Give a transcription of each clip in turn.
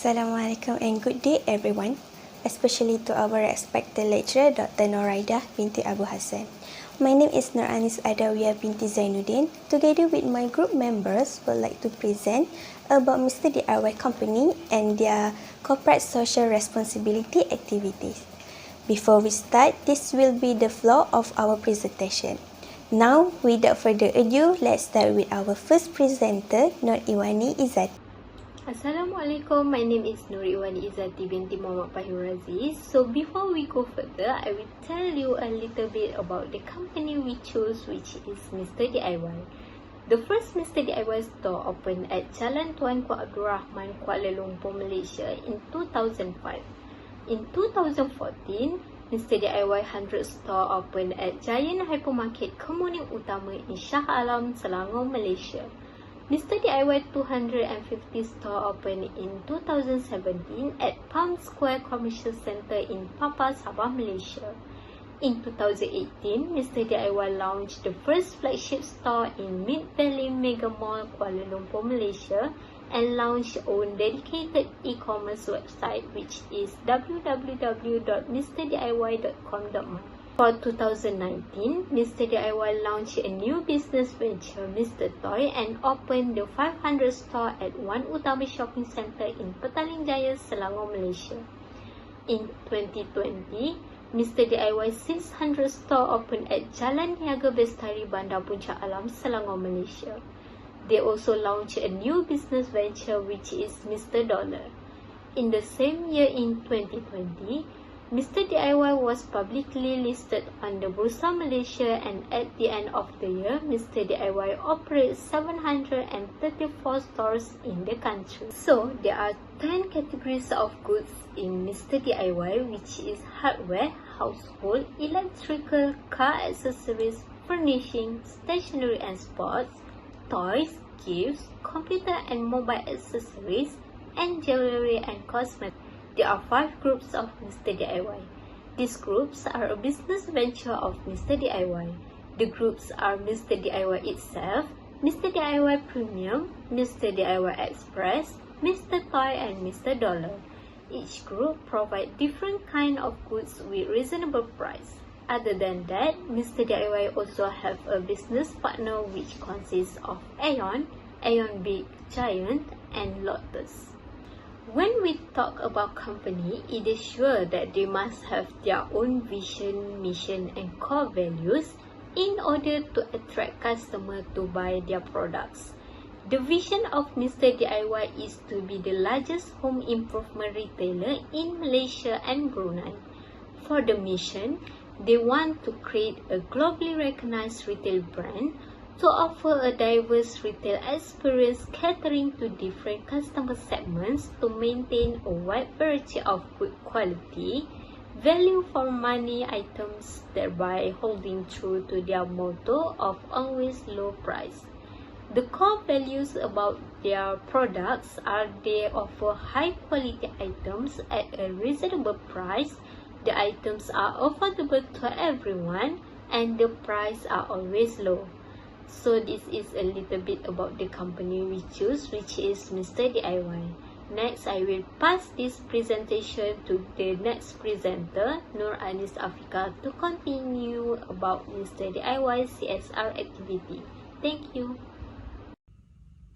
Assalamualaikum and good day everyone, especially to our respected lecturer Dr. Noraidah binti Abu Hassan. My name is Nur Anis Adawiyah binti Zainuddin. Together with my group members, would like to present about Mr. DIY company and their corporate social responsibility activities. Before we start, this will be the flow of our presentation. Now, without further ado, let's start with our first presenter, Nur Iwani Izzati. Assalamualaikum, my name is Nur Iwani Izzati binti Muhammad Fahir Aziz. So before we go further, I will tell you a little bit about the company we chose, which is Mr. DIY. The first Mr. DIY store opened at Jalan Tuanku Abdul Rahman, Kuala Lumpur, Malaysia in 2005. In 2014, Mr. DIY 100 store opened at Giant Hypermarket Kemuning Utama in Shah Alam, Selangor, Malaysia. Mr. DIY 250 store opened in 2017 at Palm Square Commercial Centre in Papa, Sabah, Malaysia. In 2018, Mr. DIY launched the first flagship store in Mid Valley Mega Mall, Kuala Lumpur, Malaysia, and launched own dedicated e-commerce website, which is www.mrdiy.com.my. For 2019, Mr. DIY launched a new business venture, Mr. Toy, and opened the 500 store at One Utama Shopping Centre in Petaling Jaya, Selangor, Malaysia. In 2020, Mr. DIY 600 store opened at Jalan Niaga Bestari, Bandar Puncak Alam, Selangor, Malaysia. They also launched a new business venture, which is Mr. Dollar. In the same year, in 2020, Mr. DIY was publicly listed on the Bursa Malaysia, and at the end of the year, Mr. DIY operates 734 stores in the country. So, there are 10 categories of goods in Mr. DIY, which is hardware, household, electrical, car accessories, furnishing, stationery and sports, toys, gifts, computer and mobile accessories, and jewelry and cosmetics. There are 5 groups of Mr. DIY. These groups are a business venture of Mr. DIY. The groups are Mr. DIY itself, Mr. DIY Premium, Mr. DIY Express, Mr. Toy, and Mr. Dollar. Each group provides different kind of goods with reasonable price. Other than that, Mr. DIY also have a business partner which consists of Aeon, Aeon Big Giant, and Lotus. When we talk about company, it is sure that they must have their own vision, mission and core values in order to attract customers to buy their products. The vision of Mr. DIY is to be the largest home improvement retailer in Malaysia and Brunei. For the mission, they want to create a globally recognized retail brand to offer a diverse retail experience catering to different customer segments to maintain a wide variety of good quality, value for money items, thereby holding true to their motto of always low price. The core values about their products are they offer high quality items at a reasonable price, the items are affordable to everyone, and the price are always low. So this is a little bit about the company we choose, which is Mr. DIY. Next, I will pass this presentation to the next presenter, Nur Anis Afika, to continue about Mr. DIY CSR activity. Thank you.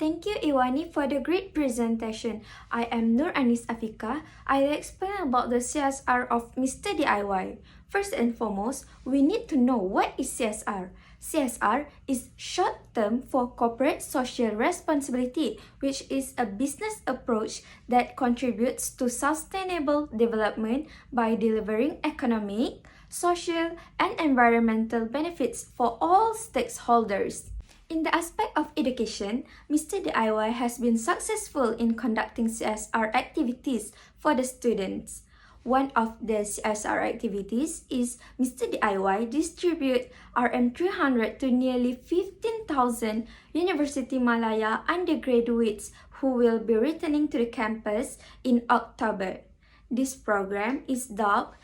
Thank you, Iwani, for the great presentation. I am Nur Anis Afika. I will explain about the CSR of Mr. DIY. First and foremost, we need to know what is CSR. CSR is short term for corporate social responsibility, which is a business approach that contributes to sustainable development by delivering economic, social, and environmental benefits for all stakeholders. In the aspect of education, Mr. DIY has been successful in conducting CSR activities for the students. One of the CSR activities is Mr. DIY distribute RM300 to nearly 15,000 University Malaya undergraduates who will be returning to the campus in October. This program is dubbed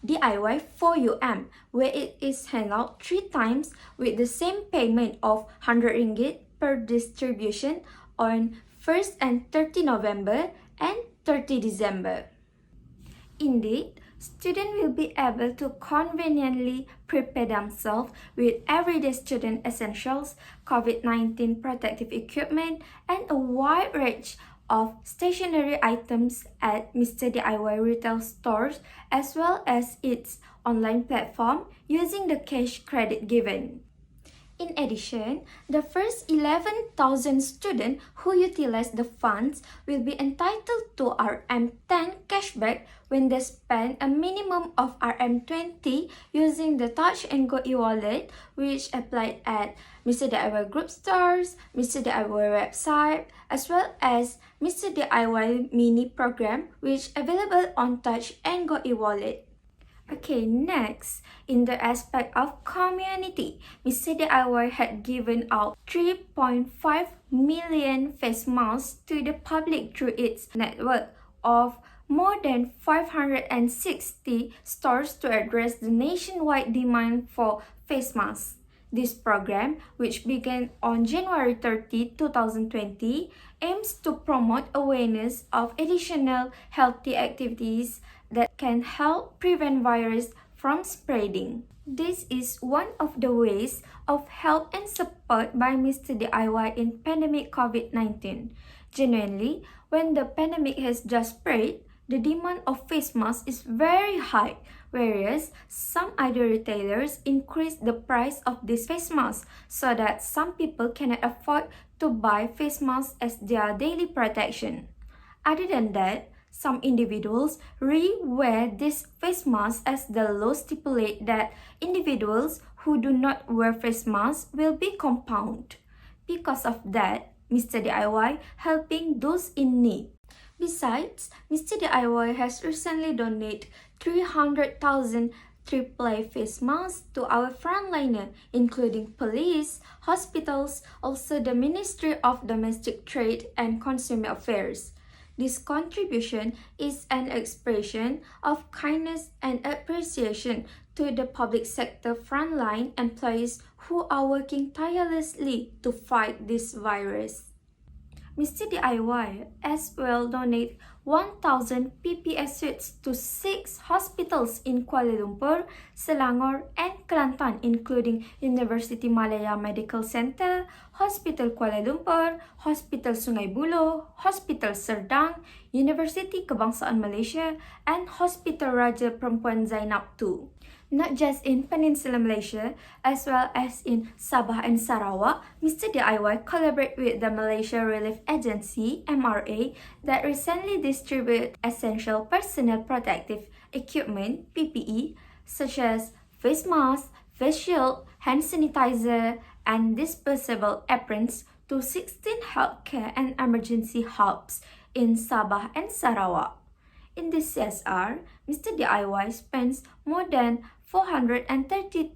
#DIY4UM, where it is handed out 3 times with the same payment of RM100 per distribution on 1st and 30 November and 30 December. Indeed, students will be able to conveniently prepare themselves with everyday student essentials, COVID-19 protective equipment, and a wide range of stationery items at Mr. DIY retail stores as well as its online platform using the cash credit given. In addition, the first 11,000 students who utilize the funds will be entitled to RM10 cashback when they spend a minimum of RM20 using the Touch and Go e-wallet, which applied at Mr. DIY group stores, Mr. DIY website, as well as Mr. DIY mini program, which available on Touch and Go e-wallet. Okay, next, in the aspect of community, Mr. DIY had given out 3.5 million face masks to the public through its network of more than 560 stores to address the nationwide demand for face masks. This program, which began on January 30, 2020, aims to promote awareness of additional healthy activities that can help prevent virus from spreading. This is one of the ways of help and support by Mr. DIY in pandemic COVID-19. Genuinely, when the pandemic has just spread, the demand of face masks is very high, whereas some other retailers increase the price of these face masks so that some people cannot afford to buy face masks as their daily protection. Other than that, some individuals re-wear these face masks as the law stipulates that individuals who do not wear face masks will be compounded. Because of that, Mr. DIY helping those in need. Besides, Mr. DIY has recently donated 300,000 AAA face masks to our frontliner, including police, hospitals, also the Ministry of Domestic Trade and Consumer Affairs. This contribution is an expression of kindness and appreciation to the public sector frontline employees who are working tirelessly to fight this virus. Mr. DIY as well donate 1,000 PPS suits to 6 hospitals in Kuala Lumpur, Selangor, and Kelantan, including University Malaya Medical Center, Hospital Kuala Lumpur, Hospital Sungai Buloh, Hospital Serdang, University Kebangsaan Malaysia, and Hospital Raja Perempuan Zainab II. Not just in Peninsular Malaysia, as well as in Sabah and Sarawak, Mr. DIY collaborate with the Malaysia Relief Agency (MRA) that recently distributed essential personal protective equipment (PPE) such as face masks, face shield, hand sanitizer, and disposable aprons to 16 healthcare and emergency hubs in Sabah and Sarawak. In this CSR, Mr. DIY spends more than 432,000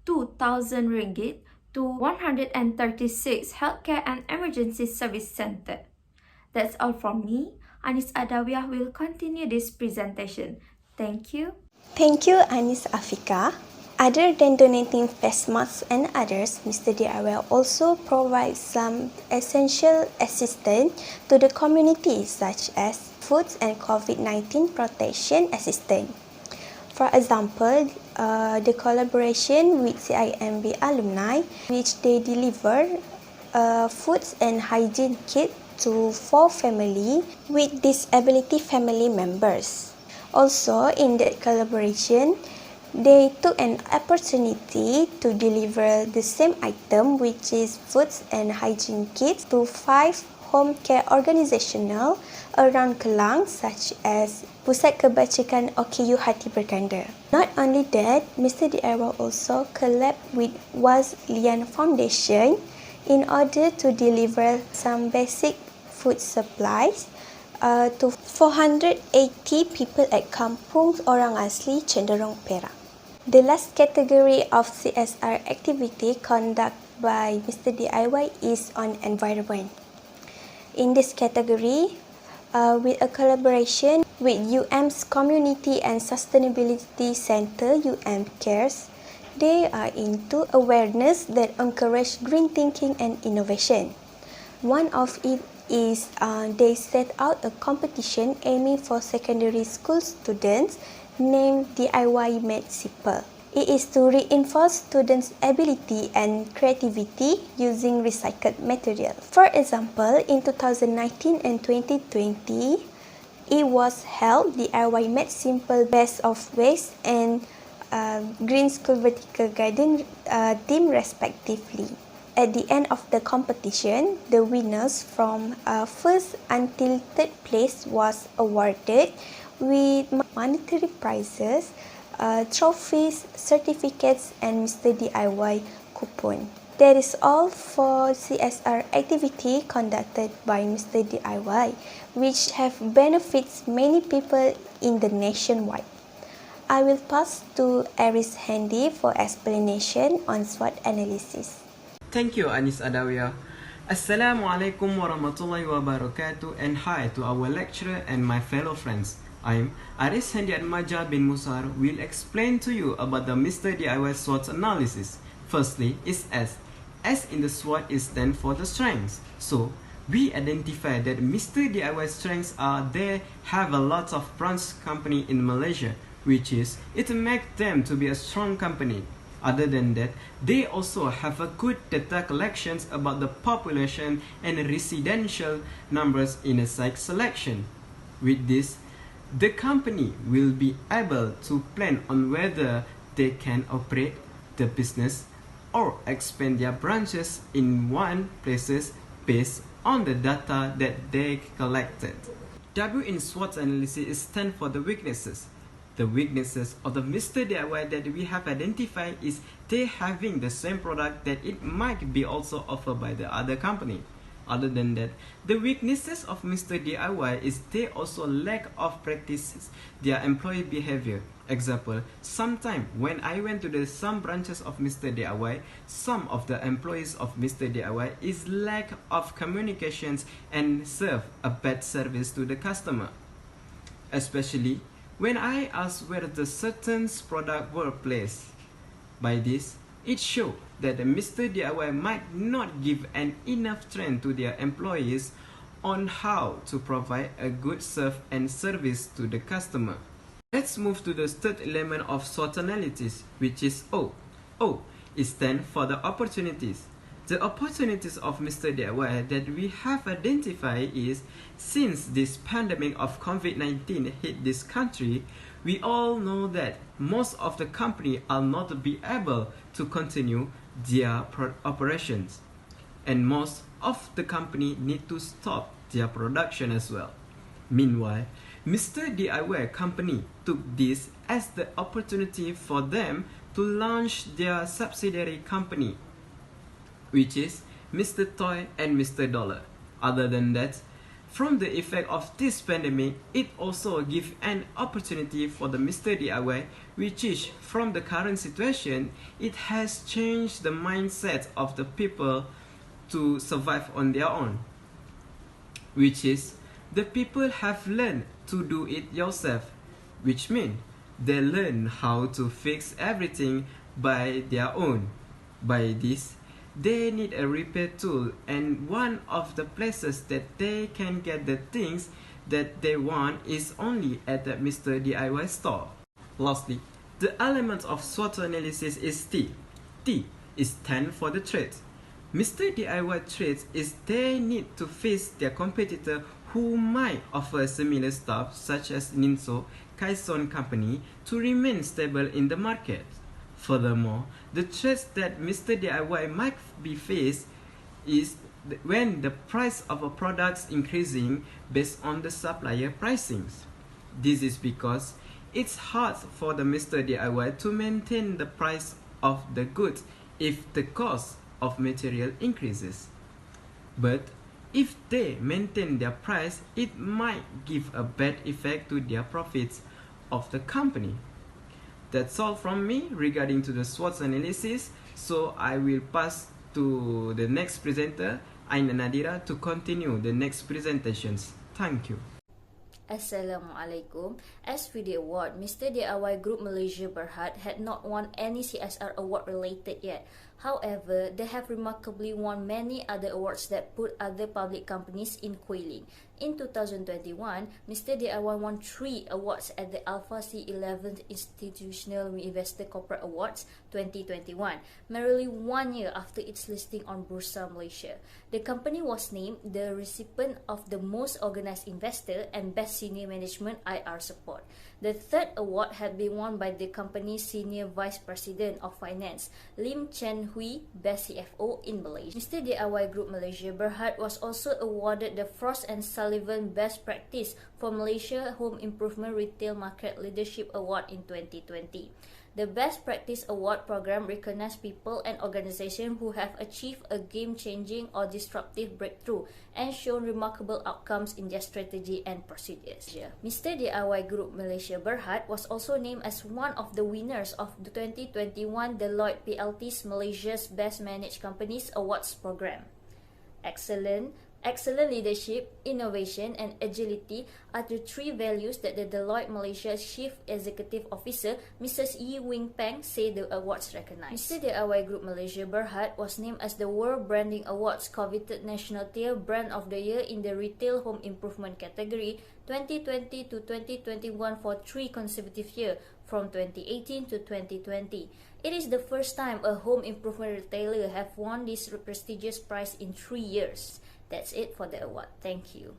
ringgit to 136 healthcare and emergency service center. That's all from me. Anis Adawiyah will continue this presentation. Thank you. Thank you, Anis Afika. Other than donating face masks and others, Mr. DIY also provides some essential assistance to the community such as foods and COVID-19 protection assistance. For example, the collaboration with CIMB alumni, which they deliver foods and hygiene kit to 4 family with disability family members. Also, in that collaboration, they took an opportunity to deliver the same item, which is foods and hygiene kits, to 5 home care organizational around Kelang, such as Pusat Kebajikan OKU Hati Berganda. Not only that, Mr. DIY also collab with Wazlian Foundation in order to deliver some basic food supplies to 480 people at Kampung Orang Asli, Cenderung, Perak. The last category of CSR activity conducted by Mr. DIY is on environment. In this category, with a collaboration with UM's Community and Sustainability Center, UM Cares, they are into awareness that encourage green thinking and innovation. One of it is they set out a competition aiming for secondary school students named DIY Made Simple. It is to reinforce students' ability and creativity using recycled material. For example, in 2019 and 2020, it was held DIY Made Simple Best of Waste and Green School Vertical Garden theme respectively. At the end of the competition, the winners from first until third place was awarded with monetary prizes, trophies, certificates, and Mr. DIY coupon. That is all for CSR activity conducted by Mr. DIY, which have benefits many people in the nationwide. I will pass to Aris Handy for explanation on SWOT analysis. Thank you, Anis Adawiyah. Assalamualaikum warahmatullahi wabarakatuh, and hi to our lecturer and my fellow friends. I'm Aris Handi Atmaja bin Musar will explain to you about the Mr. DIY SWOT analysis. Firstly is S. S in the SWOT is stand for the strengths. So we identify that Mr. DIY strengths are they have a lot of branch company in Malaysia, which is it makes them to be a strong company. Other than that, they also have a good data collections about the population and residential numbers in a site selection. With this, the company will be able to plan on whether they can operate the business or expand their branches in one places based on the data that they collected. W in SWOT analysis is stand for the weaknesses. The weaknesses of the Mr. DIY that we have identified is they having the same product that it might be also offered by the other company. Other than that, the weaknesses of Mr. DIY is they also lack of practices their employee behavior. Example, sometime when I went to some branches of Mr. DIY, some of the employees of Mr. DIY is lack of communications and serve a bad service to the customer. Especially when I asked where the certain product were placed. By this, it showed that the Mr. DIY might not give an enough training to their employees on how to provide a good serve and service to the customer. Let's move to the third element of SWOT analysis, which is O. O is stand for the opportunities. The opportunities of Mr. DIY that we have identified is, since this pandemic of COVID-19 hit this country, we all know that most of the company are not be able to continue their operations, and most of the company need to stop their production as well. Meanwhile, Mr. DIY company took this as the opportunity for them to launch their subsidiary company, which is Mr. Toy and Mr. Dollar. Other than that, from the effect of this pandemic, it also gives an opportunity for the Mr. DIY, which is from the current situation, it has changed the mindset of the people to survive on their own, which is the people have learned to do it yourself, which means they learn how to fix everything by their own. By this, they need a repair tool, and one of the places that they can get the things that they want is only at the Mr. DIY store. Lastly, the element of SWOT analysis is T. T is stand for the trades. Mr. DIY trades is they need to face their competitor who might offer similar stuff such as Ninso, Kaison company to remain stable in the market. Furthermore, the threats that Mr. DIY might be faced is when the price of a product increasing based on the supplier pricings. This is because it's hard for the Mr. DIY to maintain the price of the goods if the cost of material increases. But if they maintain their price, it might give a bad effect to their profits of the company. That's all from me regarding to the SWOT analysis. So I will pass to the next presenter, Aina Nadira, to continue the next presentations. Thank you. Assalamualaikum. As for the award, Mr. DIY Group Malaysia Berhad had not won any CSR award related yet. However, they have remarkably won many other awards that put other public companies in Kuiling. In 2021, Mr. DIY won 3 awards at the Alpha C11th Institutional Investor Corporate Awards 2021, merely 1 year after its listing on Bursa Malaysia. The company was named the recipient of the Most Organised Investor and Best Senior Management IR Support. The third award had been won by the company's Senior Vice President of Finance, Lim Chen Hui, Best CFO in Malaysia. Mr. DIY Group Malaysia Berhad was also awarded the Frost and Sullivan Best Practice for Malaysia Home Improvement Retail Market Leadership Award in 2020. The Best Practice Award program recognizes people and organizations who have achieved a game-changing or disruptive breakthrough and shown remarkable outcomes in their strategy and procedures. Mr. DIY Group Malaysia Berhad was also named as one of the winners of the 2021 Deloitte PLT's Malaysia's Best Managed Companies Awards program. Excellent leadership, innovation, and agility are the 3 values that the Deloitte Malaysia's Chief Executive Officer, Mrs. Yi Wing Peng, say the awards recognize. Mr. DIY Group Malaysia Berhad was named as the World Branding Awards coveted National Tier Brand of the Year in the Retail Home Improvement category 2020 to 2021 for 3 consecutive years, from 2018 to 2020. It is the first time a home improvement retailer have won this prestigious prize in 3 years. That's it for the award. Thank you.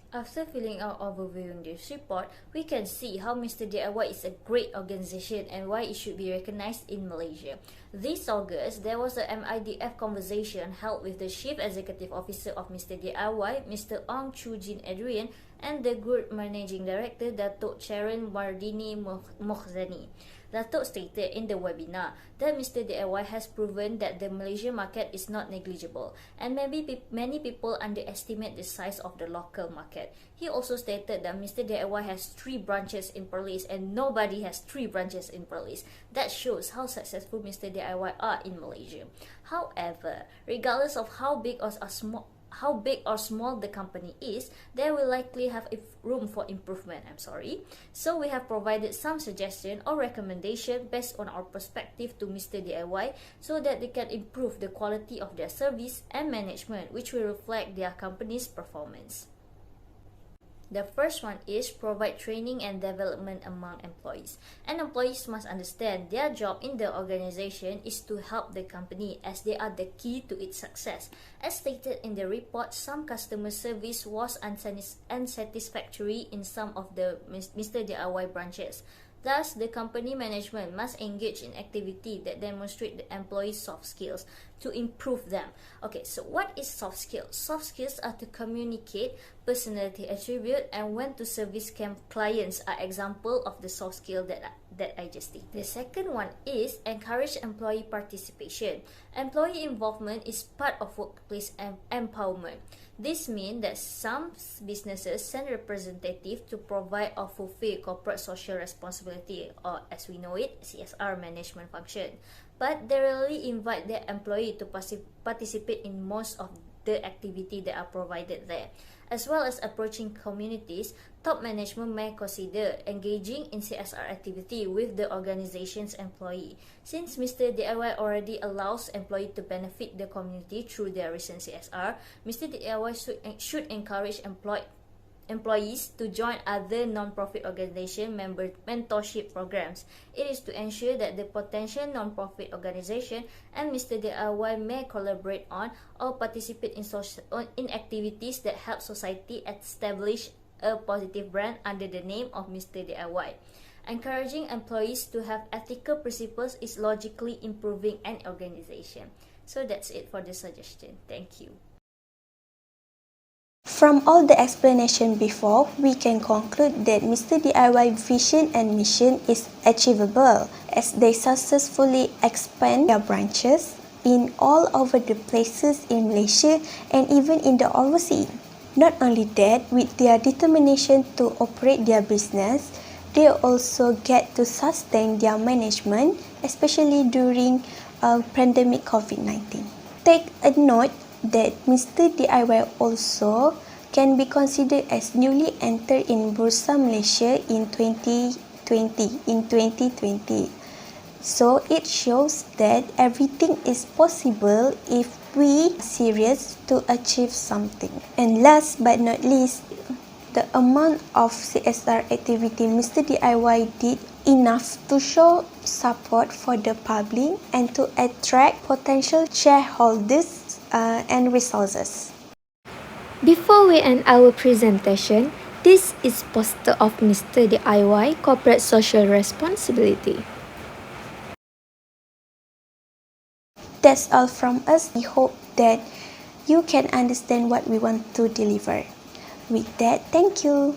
After filling out overviewing this report, we can see how Mr. DIY is a great organization and why it should be recognized in Malaysia. This August, there was a MIDF conversation held with the Chief Executive Officer of Mr. DIY, Mr. Ong Chu Jin Adrian, and the Group Managing Director, Datuk Sharon Mardini Mokhzani. Datuk stated in the webinar that Mr. DIY has proven that the Malaysian market is not negligible and many people underestimate the size of the local market. He also stated that Mr. DIY has 3 branches in Perlis and nobody has 3 branches in Perlis. That shows how successful Mr. DIY are in Malaysia. However, regardless of how big or small the company is, there will likely have room for improvement. So we have provided some suggestion or recommendation based on our perspective to Mr. DIY so that they can improve the quality of their service and management, which will reflect their company's performance. The first one is provide training and development among employees. And employees must understand their job in the organization is to help the company as they are the key to its success. As stated in the report, some customer service was unsatisfactory in some of the Mr. DIY branches. Thus, the company management must engage in activity that demonstrate the employee's soft skills to improve them. Okay, so what is soft skills? Soft skills are to communicate, personality attribute, and when to service clients are example of the soft skill that I just stated. The second one is encourage employee participation. Employee involvement is part of workplace empowerment. This means that some businesses send representatives to provide or fulfill corporate social responsibility, or as we know it, CSR management function. But they rarely invite their employee to participate in most of the activity that are provided there. As well as approaching communities, top management may consider engaging in CSR activity with the organization's employee. Since Mr. DIY already allows employees to benefit the community through their recent CSR, Mr. DIY should encourage employees to join other non-profit organization mentorship programs. It is to ensure that the potential non-profit organization and Mr. DIY may collaborate on or participate in activities that help society establish a positive brand under the name of Mr. DIY. Encouraging employees to have ethical principles is logically improving an organization. So that's it for the suggestion. Thank you. From all the explanation before, we can conclude that Mr. DIY vision and mission is achievable as they successfully expand their branches in all over the places in Malaysia and even in the overseas. Not only that, with their determination to operate their business, they also get to sustain their management, especially during pandemic COVID-19. Take a note that Mr. DIY also can be considered as newly entered in Bursa Malaysia in 2020. So it shows that everything is possible if we are serious to achieve something. And last but not least, the amount of CSR activity Mr. DIY did enough to show support for the public and to attract potential shareholders and resources. Before we end our presentation, this is poster of Mr. DIY Corporate Social Responsibility. That's all from us. We hope that you can understand what we want to deliver. With that, thank you.